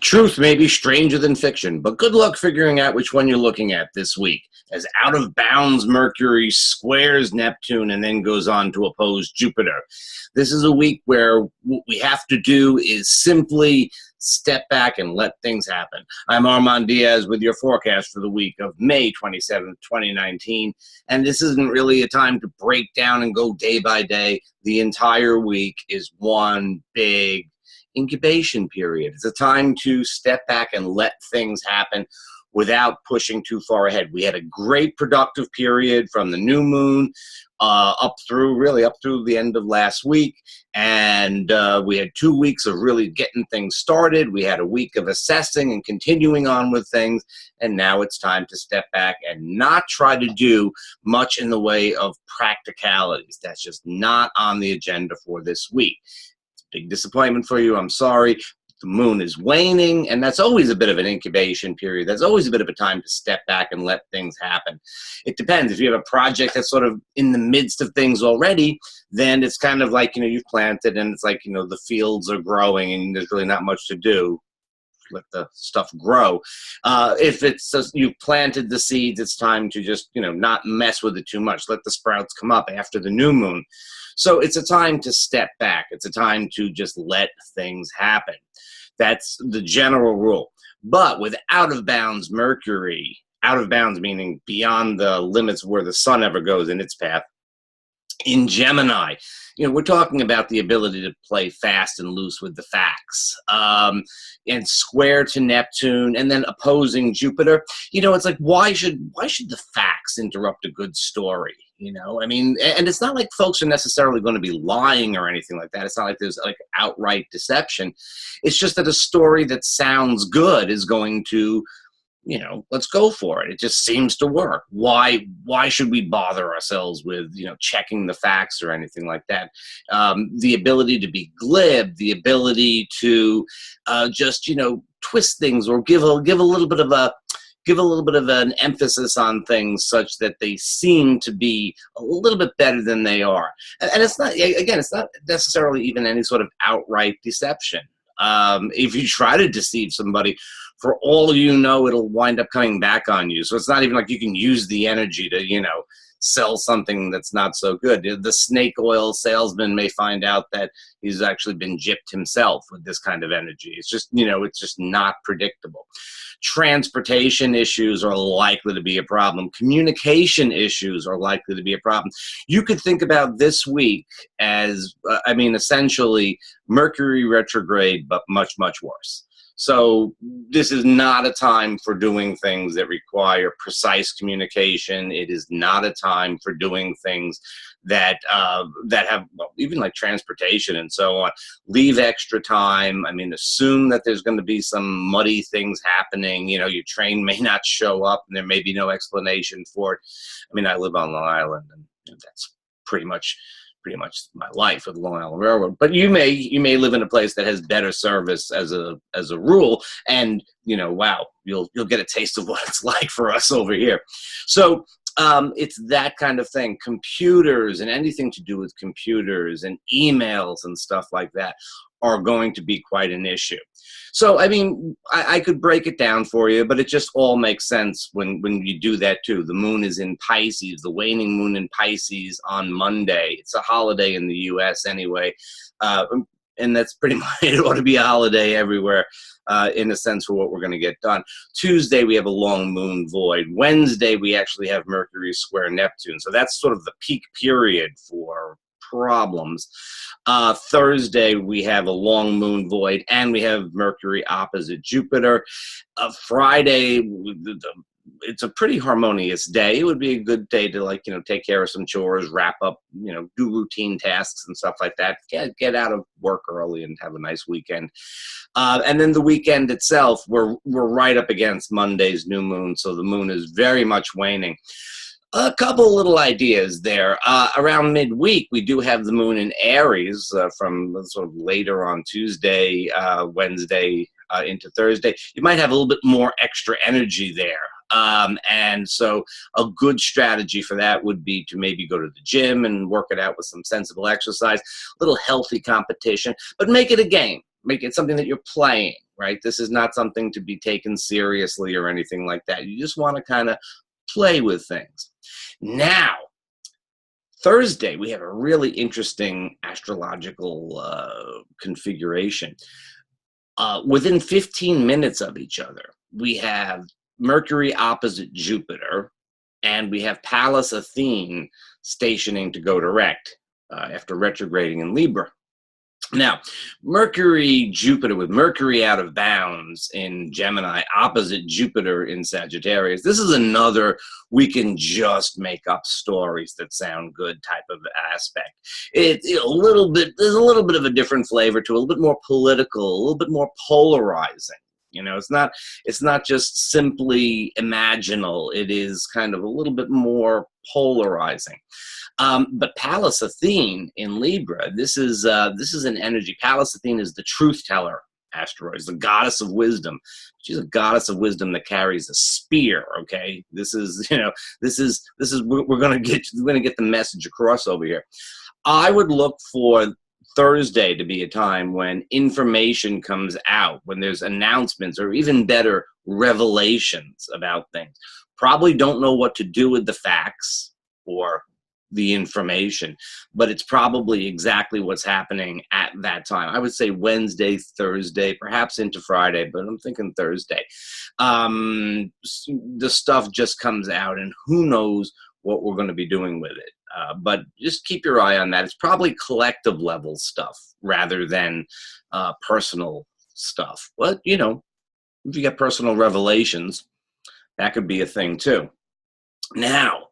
Truth may be stranger than fiction, but good luck figuring out which one you're looking at this week, as out of bounds Mercury squares Neptune and then goes on to oppose Jupiter. This is a week where what we have to do is simply step back and let things happen. I'm Armand Diaz with your forecast for the week of May 27th, 2019, and this isn't really a time to break down and go day by day. The entire week is one big incubation period. It's a time to step back and let things happen without pushing too far ahead. We had a great productive period from the new moon up through the end of last week, and we had 2 weeks of really getting things started. We had a week of assessing and continuing on with things, and now it's time to step back and not try to do much in the way of practicalities. That's just not on the agenda for this week. Big disappointment for you. I'm sorry. The moon is waning, and that's always a bit of an incubation period. That's always a bit of a time to step back and let things happen. It depends. If you have a project that's sort of in the midst of things already, then it's kind of like, you've planted and it's like, the fields are growing and there's really not much to do. Let the stuff grow. If it's you've planted the seeds, it's time to just not mess with it too much. Let the sprouts come up after the new moon. So it's a time to step back. It's a time to just let things happen. That's the general rule. But with out of bounds Mercury, out of bounds meaning beyond the limits where the sun ever goes in its path, in Gemini, we're talking about the ability to play fast and loose with the facts, and square to Neptune and then opposing Jupiter. It's like, why should the facts interrupt a good story? And it's not like folks are necessarily going to be lying or anything like that. It's not like there's like outright deception. It's just that a story that sounds good is going to, let's go for it. It just seems to work. Why should we bother ourselves with, checking the facts or anything like that? The ability to be glib, the ability to just, twist things or give a little bit of an emphasis on things such that they seem to be a little bit better than they are. And it's not necessarily even any sort of outright deception. If you try to deceive somebody, for all it'll wind up coming back on you. So it's not even like you can use the energy to, sell something that's not so good. The snake oil salesman may find out that he's actually been gypped himself with this kind of energy. It's just, it's just not predictable. Transportation issues are likely to be a problem. Communication issues are likely to be a problem. You could think about this week as, essentially Mercury retrograde, but much, much worse. So this is not a time for doing things that require precise communication. It is not a time for doing things that have, even like transportation and so on. Leave extra time. Assume that there's going to be some muddy things happening. Your train may not show up and there may be no explanation for it. I live on Long Island, and that's pretty much my life with the Long Island Railroad. But you may live in a place that has better service as a rule, and wow, you'll get a taste of what it's like for us over here. So it's that kind of thing. Computers and anything to do with computers and emails and stuff like that are going to be quite an issue. So, I could break it down for you, but it just all makes sense when you do that too. The moon is in Pisces, the waning moon in Pisces on Monday. It's a holiday in the U.S. anyway, and that's pretty much, it ought to be a holiday everywhere in a sense for what we're going to get done. Tuesday, we have a long moon void. Wednesday, we actually have Mercury square Neptune. So that's sort of the peak period for problems. Thursday, we have a long moon void, and we have Mercury opposite Jupiter. Friday, it's a pretty harmonious day. It would be a good day to take care of some chores, wrap up, do routine tasks and stuff like that. Get out of work early and have a nice weekend. And then the weekend itself, we're right up against Monday's new moon, so the moon is very much waning. A couple little ideas there. Around midweek, we do have the moon in Aries from sort of later on Tuesday, Wednesday into Thursday. You might have a little bit more extra energy there. And so a good strategy for that would be to maybe go to the gym and work it out with some sensible exercise, a little healthy competition, but make it a game. Make it something that you're playing. right? This is not something to be taken seriously or anything like that. You just want to kind of play with things. Now, Thursday, we have a really interesting astrological configuration. Within 15 minutes of each other, we have Mercury opposite Jupiter, and we have Pallas Athene stationing to go direct after retrograding in Libra. Now, Mercury, Jupiter, with Mercury out of bounds in Gemini, opposite Jupiter in Sagittarius. This is another we can just make up stories that sound good type of aspect. There's a little bit of a different flavor to it, a little bit more political, a little bit more polarizing. You know, it's not just simply imaginal. It is kind of a little bit more polarizing. But Pallas Athene in Libra, this is an energy. Pallas Athene is the truth teller asteroid, is the goddess of wisdom. She's a goddess of wisdom that carries a spear. Okay, this is we're gonna get the message across over here. I would look for Thursday to be a time when information comes out, when there's announcements, or even better, revelations about things. Probably don't know what to do with the facts or the information, but it's probably exactly what's happening at that time. I would say Wednesday, Thursday, perhaps into Friday, but I'm thinking Thursday. The stuff just comes out, and who knows what we're going to be doing with it. But just keep your eye on that. It's probably collective level stuff rather than personal stuff. But, you know, if you get personal revelations, that could be a thing too. Now,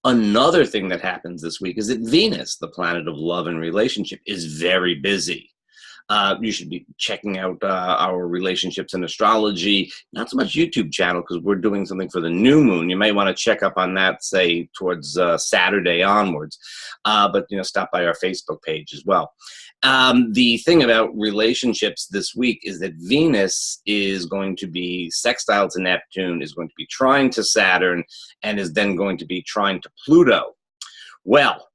another thing that happens this week is that Venus, the planet of love and relationship, is very busy. You should be checking out our relationships and astrology, not so much YouTube channel because we're doing something for the new moon. You may want to check up on that, say, towards Saturday onwards. But, you know, stop by our Facebook page as well. The thing about relationships this week is that Venus is going to be sextile to Neptune, is going to be trine to Saturn, and is then going to be trine to Pluto. Well,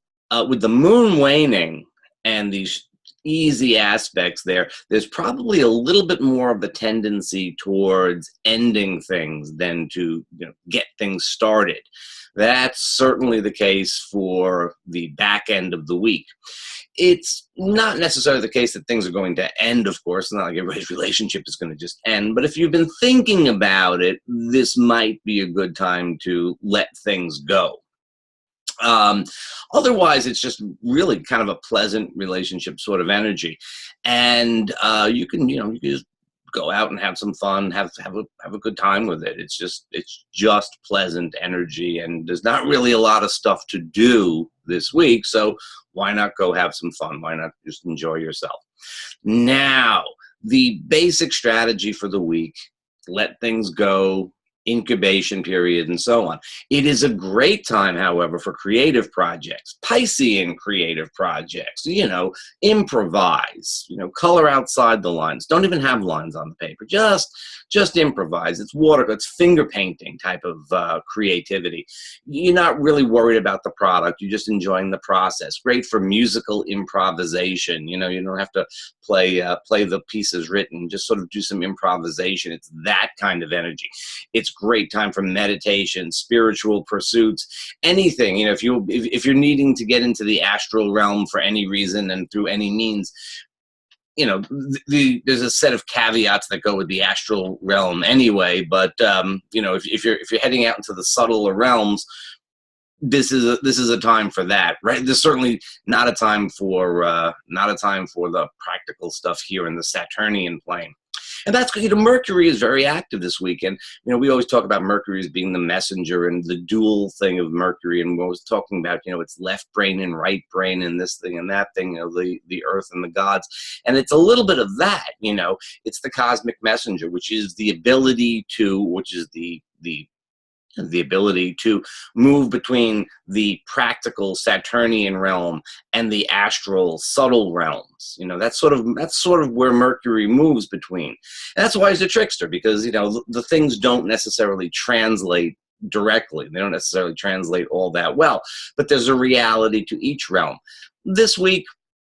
with the moon waning and these easy aspects there's probably a little bit more of the tendency towards ending things than to, you know, get things started. That's certainly the case for the back end of the week. It's not necessarily the case that things are going to end, of course. It's not like everybody's relationship is going to just end. But if you've been thinking about it, this might be a good time to let things go. Otherwise, it's just really kind of a pleasant relationship sort of energy. And you can just go out and have some fun, have a good time with it. It's just pleasant energy, and there's not really a lot of stuff to do this week, so why not go have some fun? Why not just enjoy yourself? Now, the basic strategy for the week: let things go, incubation period, and so on. It is a great time, however, for creative projects, Piscean creative projects. You know, improvise, you know, color outside the lines. Don't even have lines on the paper. Just improvise. It's it's finger painting type of creativity. You're not really worried about the product. You're just enjoying the process. Great for musical improvisation. You know, you don't have to play the pieces written. Just sort of do some improvisation. It's that kind of energy. It's great time for meditation, spiritual pursuits, anything. You know, if you're needing to get into the astral realm for any reason and through any means, you know, there's a set of caveats that go with the astral realm anyway. But you know, if you're heading out into the subtler realms, this is a time for that, right? There's certainly not a time for the practical stuff here in the Saturnian plane. And that's, you know, Mercury is very active this week. And, you know, we always talk about Mercury as being the messenger and the dual thing of Mercury. And we're always talking about, you know, it's left brain and right brain and this thing and that thing, you know, the earth and the gods. And it's a little bit of that, you know, it's the cosmic messenger, which is the ability to move between the practical Saturnian realm and the astral subtle realms. You know, that's sort of where Mercury moves between. And that's why he's a trickster, because, you know, the things don't necessarily translate directly. They don't necessarily translate all that well, but there's a reality to each realm. This week,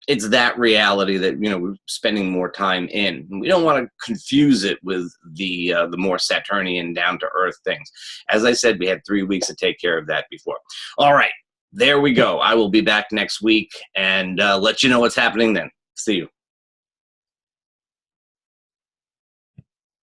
it's that reality that, you know, we're spending more time in. We don't want to confuse it with the more Saturnian, down to earth things. As I said, we had 3 weeks to take care of that before. All right, there we go. I will be back next week and let you know what's happening then. See you.